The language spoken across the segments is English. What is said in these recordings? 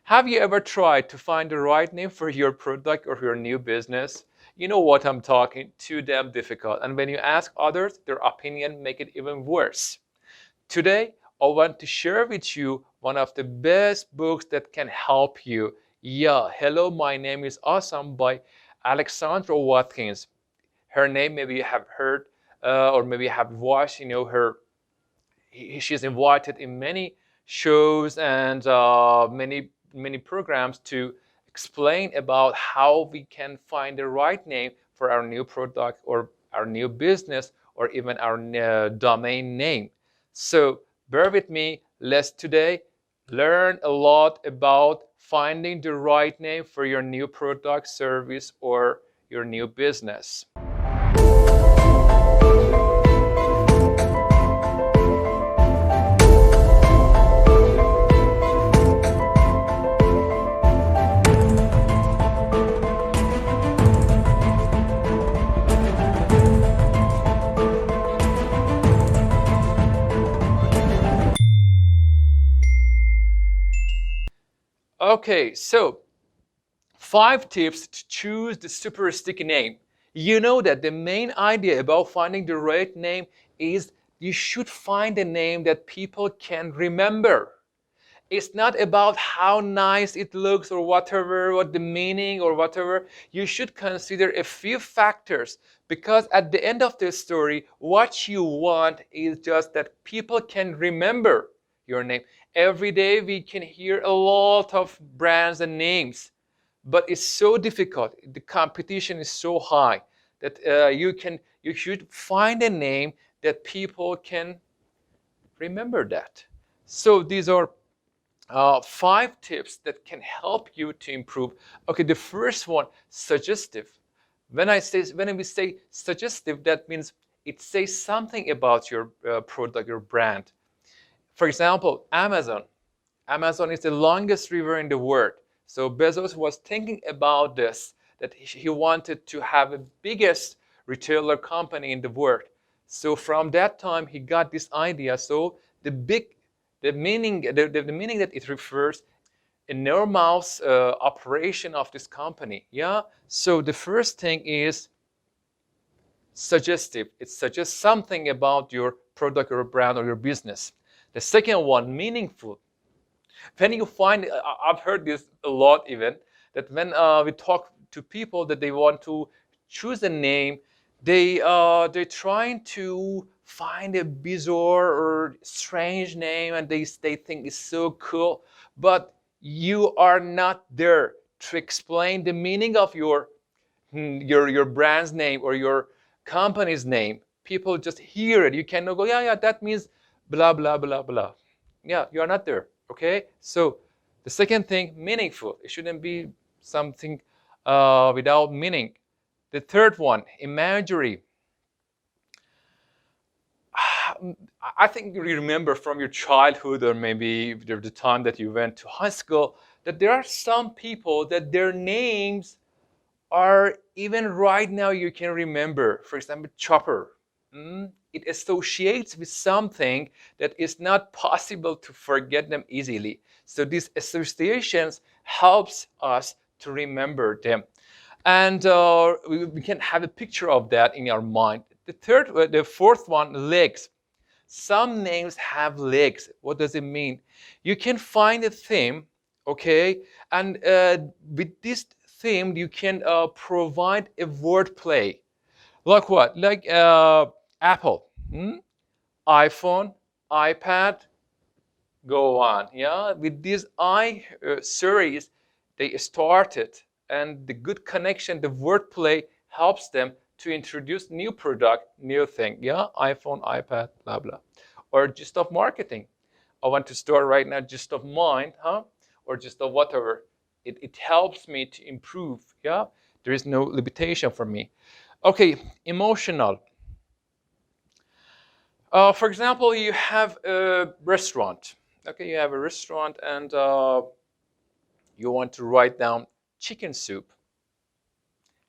Have you ever tried to find the right name for your product or your new business? You know what I'm talking, too damn difficult. And when you ask others, their opinion make it even worse. Today, I want to share with you one of the best books that can help you. Yeah, Hello, My Name is Awesome by Alexandra Watkins. Her name maybe you have heard or maybe you have watched, her she's invited in many shows and many programs to explain about how we can find the right name for our new product or our new business or even our domain name. So bear with me. Let's today learn a lot about finding the right name for your new product, service, or your new business. Okay, so 5 tips to choose the super sticky name. You know that the main idea about finding the right name is you should find a name that people can remember. It's not about how nice it looks or whatever, what the meaning or whatever. You should consider a few factors because at the end of the story, what you want is just that people can remember your name. Every day we can hear a lot of brands and names, but it's so difficult. The competition is so high that you should find a name that people can remember that. So these are 5 tips that can help you to improve. Okay, the first one, suggestive. When we say suggestive, that means it says something about your product, your brand. For example, Amazon. Amazon is the longest river in the world. So Bezos was thinking about this, that he wanted to have the biggest retailer company in the world. So from that time, he got this idea. So the meaning that it refers enormous operation of this company. Yeah. So the first thing is suggestive. It suggests something about your product or brand or your business. The second one, meaningful. When you find, I've heard this a lot even, that when we talk to people that they want to choose a name, they're trying to find a bizarre or strange name and they think it's so cool, but you are not there to explain the meaning of your brand's name or your company's name. People just hear it. You cannot go, yeah, that means blah blah blah blah. Yeah, you are not there. Okay, so the second thing, meaningful. It shouldn't be something without meaning. The third one, imagery. I think you remember from your childhood or maybe the time that you went to high school that there are some people that their names are even right now you can remember. For example, Chopper. It associates with something that is not possible to forget them easily. So these associations helps us to remember them. And we can have a picture of that in our mind. The fourth one, legs. Some names have legs. What does it mean? You can find a theme, okay, and with this theme, you can provide a word play. Like what? Like Apple, iPhone, iPad, go on. Yeah, with this series, they started, and the good connection, the wordplay helps them to introduce new product, new thing. Yeah, iPhone, iPad, blah blah, or just of marketing. I want to start right now, just of mind, or just of whatever. It helps me to improve. Yeah, there is no limitation for me. Okay, emotional. For example, you have a restaurant. Okay, you have a restaurant and you want to write down chicken soup.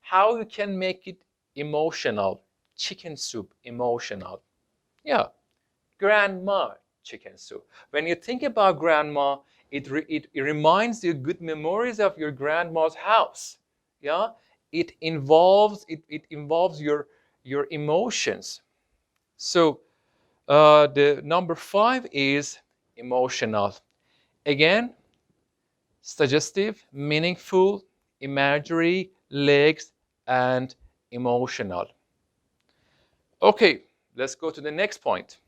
How you can make it emotional? Chicken soup, emotional. Yeah, grandma chicken soup. When you think about grandma, it reminds you good memories of your grandma's house. Yeah, it involves your emotions. So the number 5 is emotional. Again, suggestive, meaningful, imagery, legs, and emotional. Okay, let's go to the next point.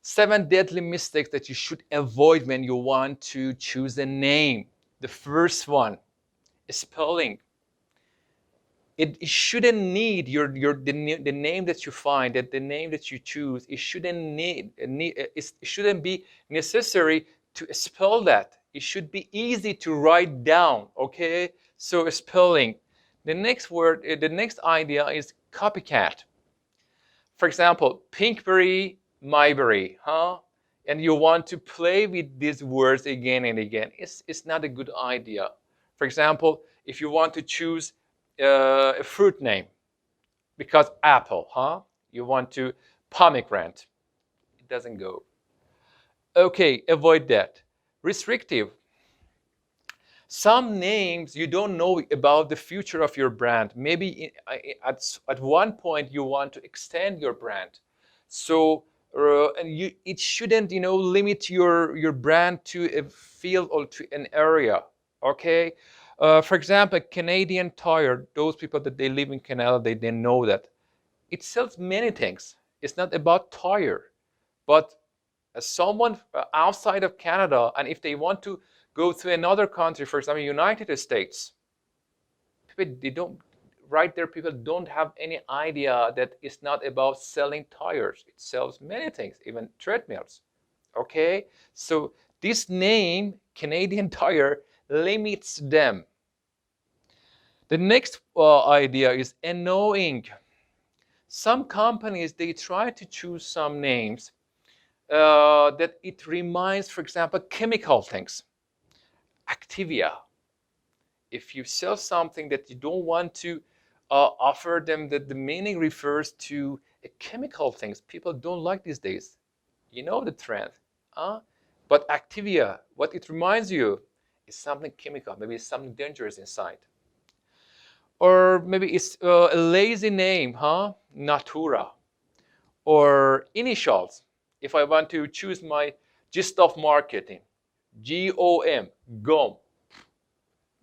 7 deadly mistakes that you should avoid when you want to choose a name. The first one, spelling. It shouldn't need the name that you find, that the name that you choose, it shouldn't be necessary to spell that. It should be easy to write down, okay? So spelling. The next idea is copycat. For example, Pinkberry, Myberry, huh? And you want to play with these words again and again. It's not a good idea. For example, if you want to choose a fruit name, because apple, huh? You want to pomegranate. It doesn't go. Okay, avoid that. Restrictive. Some names you don't know about the future of your brand. Maybe at one point you want to extend your brand. So it shouldn't limit your brand to a field or to an area. Okay. For example, Canadian Tire. Those people that they live in Canada, they know that it sells many things. It's not about tire, but as someone outside of Canada, and if they want to go to another country, for example, United States, people don't have any idea that it's not about selling tires. It sells many things, even treadmills. Okay, so this name, Canadian Tire, limits them. The next idea is annoying. Some companies, they try to choose some names that it reminds, for example, chemical things. Activia. If you sell something that you don't want to offer them, that the meaning refers to chemical things, people don't like these days. You know the trend. But Activia, what it reminds you is something chemical. Maybe it's something dangerous inside. Or maybe it's a lazy name, Natura. Or initials. If I want to choose my gist of marketing, GOM, GOM.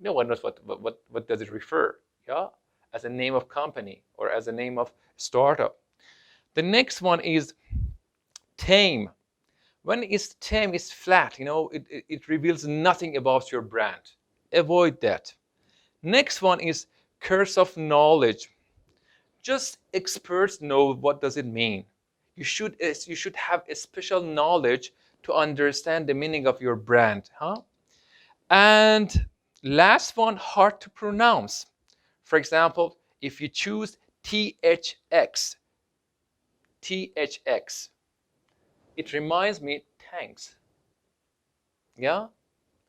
No one knows what does it refer, yeah, as a name of company or as a name of startup. The next one is tame. When it's tame, it's flat, it reveals nothing about your brand. Avoid that. Next one is curse of knowledge. Just experts know what does it mean. You should have a special knowledge to understand the meaning of your brand, huh? And last one, hard to pronounce. For example, if you choose THX, it reminds me thanks. Yeah,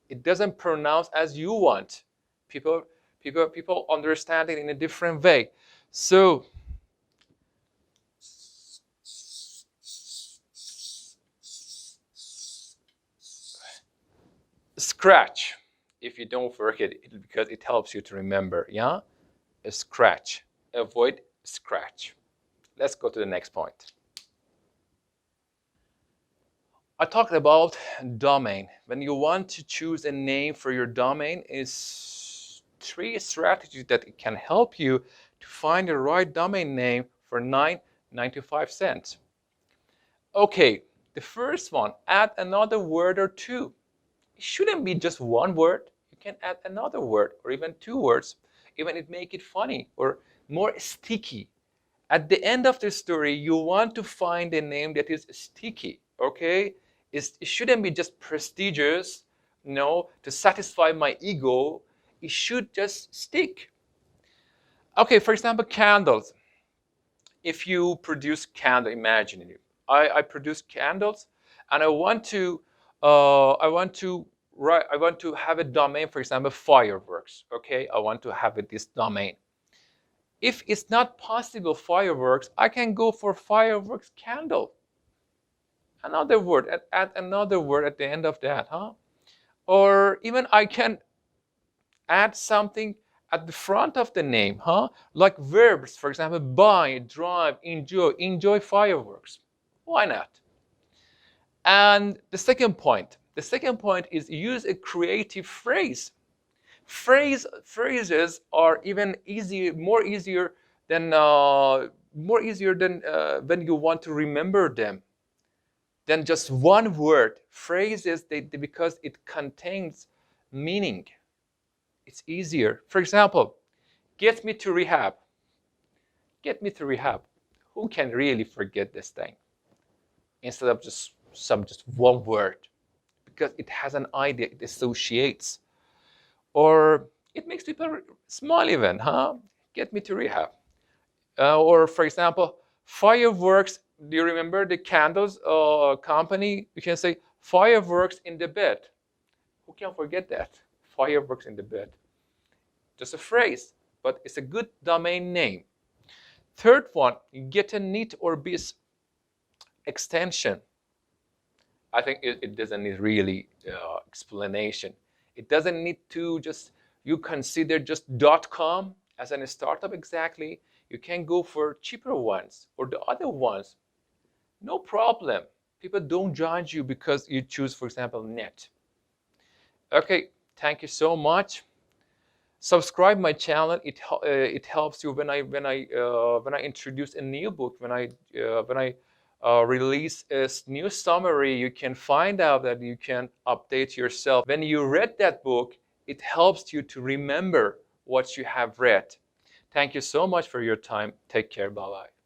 it doesn't pronounce as you want. People understand it in a different way. So scratch, if you don't forget it, because it helps you to remember. Yeah, a scratch. Avoid scratch. Let's go to the next point. I talked about domain. When you want to choose a name for your domain, is 3 strategies that it can help you to find the right domain name for $9.95. Okay, the first one, add another word or 2. It shouldn't be just one word. You can add another word or even 2 words. Even it make it funny or more sticky. At the end of the story, you want to find a name that is sticky, okay? It shouldn't be just prestigious, to satisfy my ego. It should just stick. Okay, for example, candles. If you produce candle, imagine it. I produce candles, and I want to have a domain, for example, fireworks. Okay, I want to have this domain. If it's not possible fireworks, I can go for fireworks candle. another word, add another word at the end of that, huh? Or even I can add something at the front of the name, huh? Like verbs, for example, buy, drive, enjoy fireworks. Why not? And the second point is use a creative phrase. Phrases are even easier, more easier than when you want to remember them than just one word. Phrases, because it contains meaning. It's easier. For example, get me to rehab. Get me to rehab. Who can really forget this thing? Instead of just one word, because it has an idea, it associates, or it makes people smile even, huh? Get me to rehab. Or for example, fireworks. Do you remember the candles company? You can say fireworks in the bed. Who can forget that? Fireworks in the bed. Just a phrase, but it's a good domain name. Third one, get a knit or bis extension. I think it doesn't need really explanation. It doesn't need to just, you consider just .com as a startup exactly. You can go for cheaper ones or the other ones. No problem. People don't judge you because you choose, for example, net. Okay, thank you so much. Subscribe my channel. It helps you when I introduce a new book, when I release a new summary. You can find out that you can update yourself. When you read that book, it helps you to remember what you have read. Thank you so much for your time. Take care. Bye bye.